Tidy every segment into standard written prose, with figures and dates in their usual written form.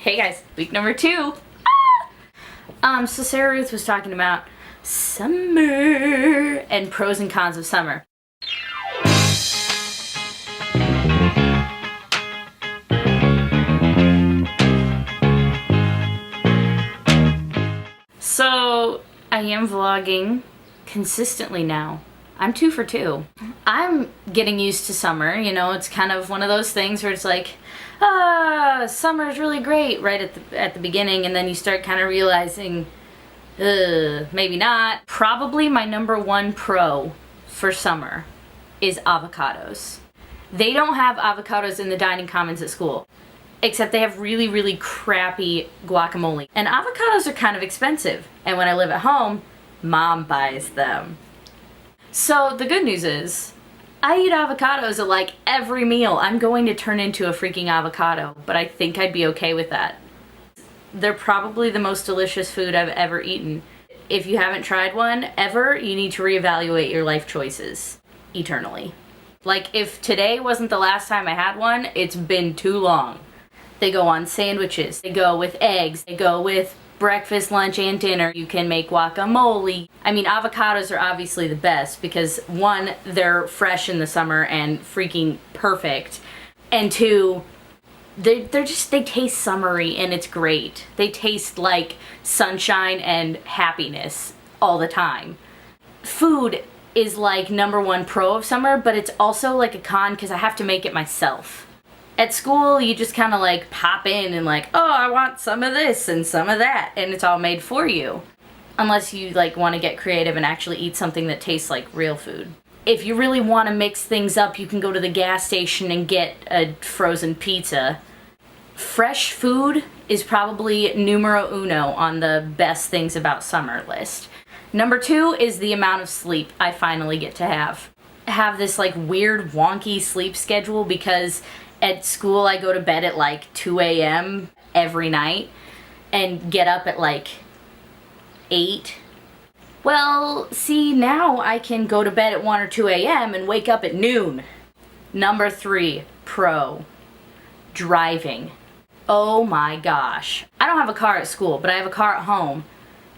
Hey guys, week number 2. So Sarah Ruth was talking about summer and pros and cons of summer. So I am vlogging consistently now. I'm 2 for 2. I'm getting used to summer, you know, it's kind of one of those things where it's like, summer's really great right at the beginning, and then you start kind of realizing, maybe not. Probably my number 1 pro for summer is avocados. They don't have avocados in the dining commons at school, except they have really, really crappy guacamole. And avocados are kind of expensive, and when I live at home, Mom buys them. So the good news is, I eat avocados at like every meal. I'm going to turn into a freaking avocado, but I think I'd be okay with that. They're probably the most delicious food I've ever eaten. If you haven't tried one ever, you need to reevaluate your life choices eternally. Like, if today wasn't the last time I had one, it's been too long. They go on sandwiches, they go with eggs, they go with breakfast, lunch, and dinner. You can make guacamole. I mean, avocados are obviously the best because 1, they're fresh in the summer and freaking perfect, and 2, they taste summery and it's great. They taste like sunshine and happiness all the time. Food is like number 1 pro of summer, but it's also like a con because I have to make it myself. At school, you just kind of like pop in and like, oh, I want some of this and some of that, and it's all made for you. Unless you like want to get creative and actually eat something that tastes like real food. If you really want to mix things up, you can go to the gas station and get a frozen pizza. Fresh food is probably numero 1 on the best things about summer list. Number 2 is the amount of sleep I finally get to have. I have this like weird wonky sleep schedule because at school I go to bed at like 2 a.m. every night and get up at like 8. Well, see, now I can go to bed at 1 or 2 a.m. and wake up at noon. Number 3, pro, driving. Oh my gosh. I don't have a car at school, but I have a car at home.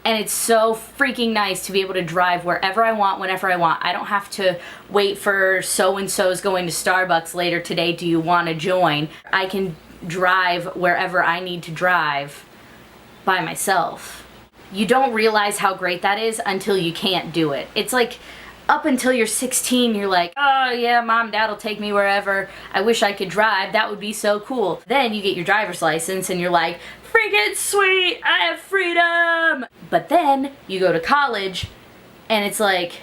And it's so freaking nice to be able to drive wherever I want, whenever I want. I don't have to wait for so-and-so's going to Starbucks later today. Do you want to join? I can drive wherever I need to drive by myself. You don't realize how great that is until you can't do it. It's like up until you're 16, you're like, oh yeah, Mom, Dad will take me wherever. I wish I could drive. That would be so cool. Then you get your driver's license and you're like, freaking sweet, I have freedom. But then you go to college and it's like,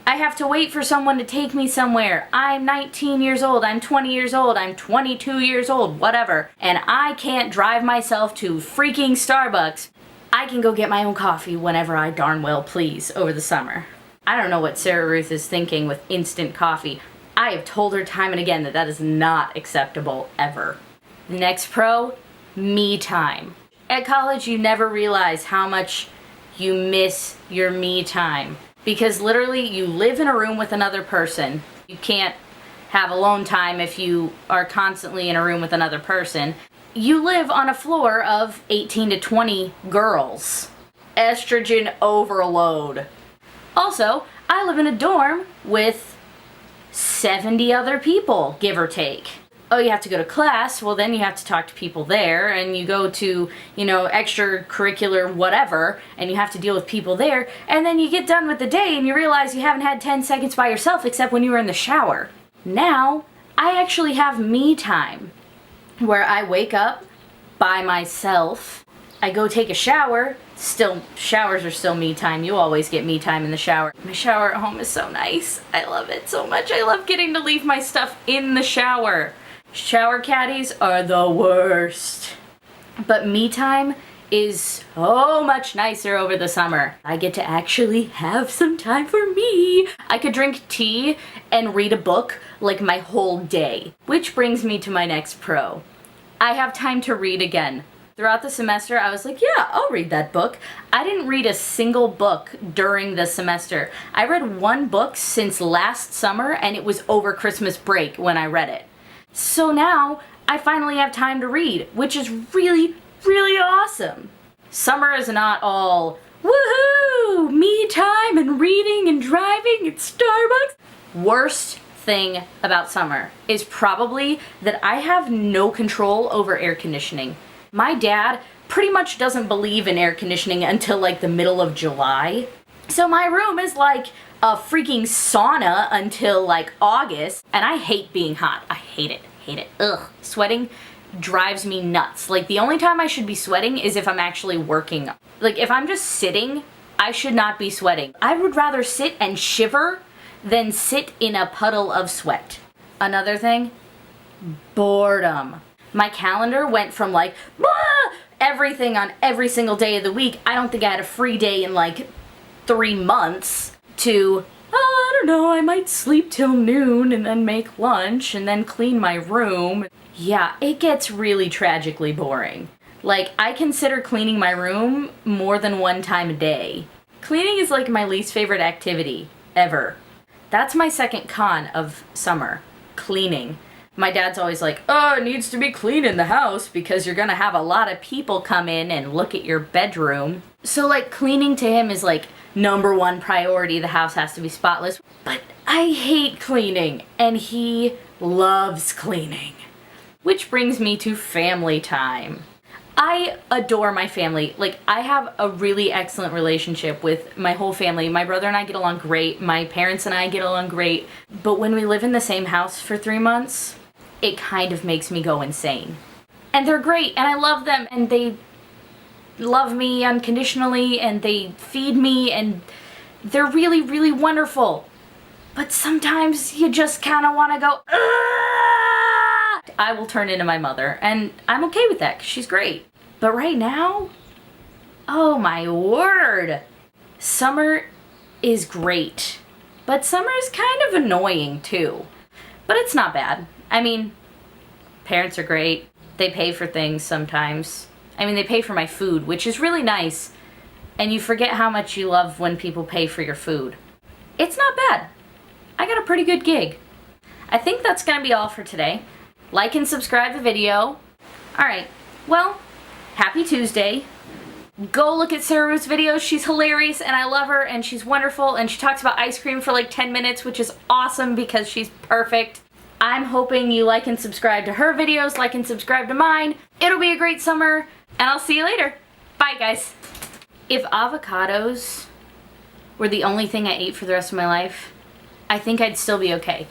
I have to wait for someone to take me somewhere. I'm 19 years old, I'm 20 years old, I'm 22 years old, whatever. And I can't drive myself to freaking Starbucks. I can go get my own coffee whenever I darn well please over the summer. I don't know what Sarah Ruth is thinking with instant coffee. I have told her time and again that that is not acceptable ever. Next pro, me time. At college, you never realize how much you miss your me time. Because literally, you live in a room with another person. You can't have alone time if you are constantly in a room with another person. You live on a floor of 18 to 20 girls. Estrogen overload. Also, I live in a dorm with 70 other people, give or take. Oh, you have to go to class, well then you have to talk to people there, and you go to, you know, extracurricular whatever, and you have to deal with people there, and then you get done with the day and you realize you haven't had 10 seconds by yourself except when you were in the shower. Now, I actually have me time, where I wake up by myself, I go take a shower. Still, showers are still me time. You always get me time in the shower. My shower at home is so nice. I love it so much. I love getting to leave my stuff in the shower. Shower caddies are the worst. But me time is so much nicer over the summer. I get to actually have some time for me. I could drink tea and read a book like my whole day. Which brings me to my next pro. I have time to read again. Throughout the semester, I was like, yeah, I'll read that book. I didn't read a single book during the semester. I read 1 book since last summer, and it was over Christmas break when I read it. So now I finally have time to read, which is really, really awesome. Summer is not all, woohoo, me time and reading and driving at Starbucks. Worst thing about summer is probably that I have no control over air conditioning. My dad pretty much doesn't believe in air conditioning until like the middle of July. So my room is like a freaking sauna until like August, and I hate being hot. I hate it. Ugh. Sweating drives me nuts. Like, the only time I should be sweating is if I'm actually working. Like, if I'm just sitting, I should not be sweating. I would rather sit and shiver than sit in a puddle of sweat. Another thing, boredom. My calendar went from like, everything on every single day of the week. I don't think I had a free day in like 3 months to, I don't know, I might sleep till noon and then make lunch and then clean my room. Yeah, it gets really tragically boring. Like, I consider cleaning my room more than 1 time a day. Cleaning is like my least favorite activity ever. That's my second con of summer, cleaning. My dad's always like, oh, it needs to be clean in the house because you're gonna have a lot of people come in and look at your bedroom. So like, cleaning to him is like #1 priority. The house has to be spotless. But I hate cleaning and he loves cleaning. Which brings me to family time. I adore my family. Like, I have a really excellent relationship with my whole family. My brother and I get along great. My parents and I get along great. But when we live in the same house for 3 months, it kind of makes me go insane. And they're great, and I love them, and they love me unconditionally, and they feed me, and they're really, really wonderful. But sometimes you just kind of want to go, ah! I will turn into my mother, and I'm okay with that because she's great. But right now, oh my word, summer is great. But summer is kind of annoying too. But it's not bad. I mean, parents are great. They pay for things sometimes. I mean, they pay for my food, which is really nice. And you forget how much you love when people pay for your food. It's not bad. I got a pretty good gig. I think that's gonna be all for today. Like and subscribe the video. Alright, well, happy Tuesday. Go look at Sarah Ruth's videos. She's hilarious and I love her and she's wonderful and she talks about ice cream for like 10 minutes, which is awesome because she's perfect. I'm hoping you like and subscribe to her videos, like and subscribe to mine. It'll be a great summer and I'll see you later. Bye, guys. If avocados were the only thing I ate for the rest of my life, I think I'd still be okay.